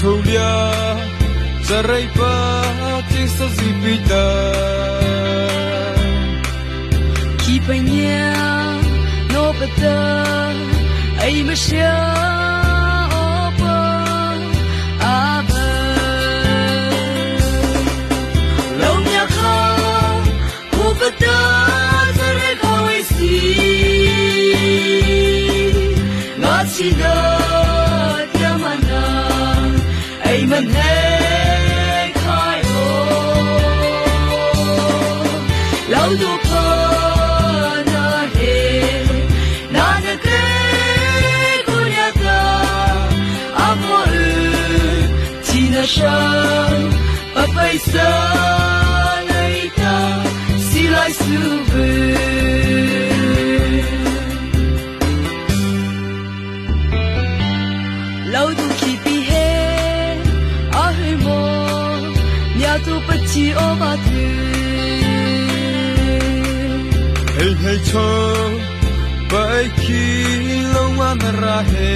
Julia Zaraipa Tisa Zipita Kipanya No Bata Ay Masya Opa Aba Lau Nyaka Bata Zarai Kawai Si Ngachida Yamana Ay Manhay Khai O Lau Dupa Na He Nana Kay Kunyata Amo Tina Shan Papay Sa Laita Silai Subu Laudu kipi he ahimo nyatu pachi obatu Hey hey cho Bai ki lawa mara he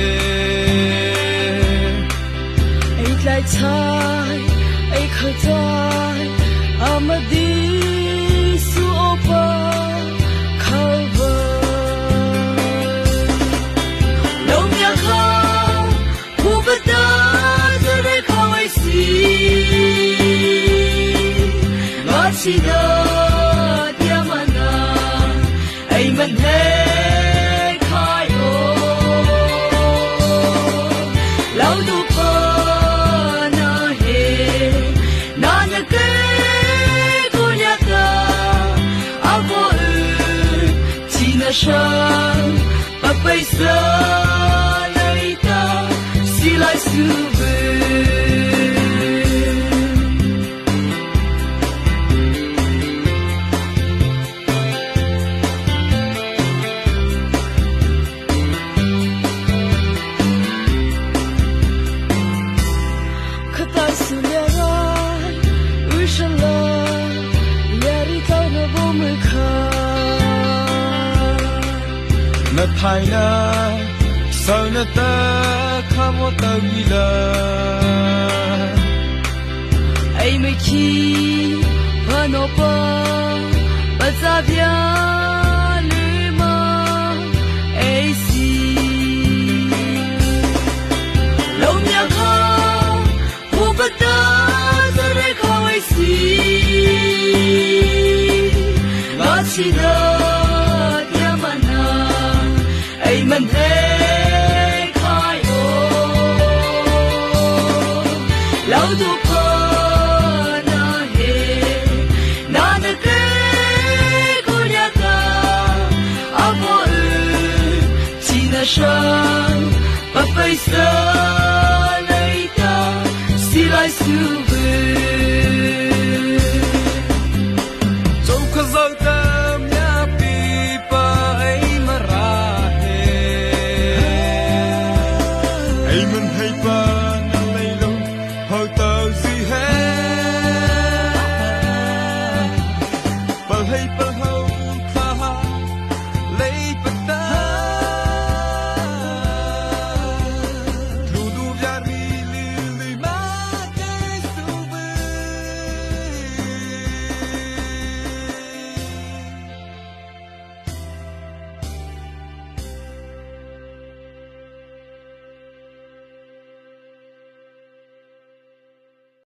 Ay lai chai ay khatai amadi su opa khava Long ya kha Bata Zarai Kawai Si Ngachida Yamana Ay Manhay Khai O Lau Dupa Na He Nana Kay Kunyata Amo Tina Shan Papay Sa Silai Subu Katai Sulerai Ushala Yari Kau Na Bomukha Na Thaina Saunata Kamota Gila Ay Miki Vanopa Bazabia Lima Ay Si Lau Nyaka Bata Zarai Kawai Si Ngachida Yamana Ay Manhay Khai O Lau Dupa Na He Nana Kay Kunyata Amo Tina Shan Papay Sa Laita Silai Subu Châu khazau tam ya pi pa ai mara he ai man hai pa na lai lo hau tau si he pa hai pa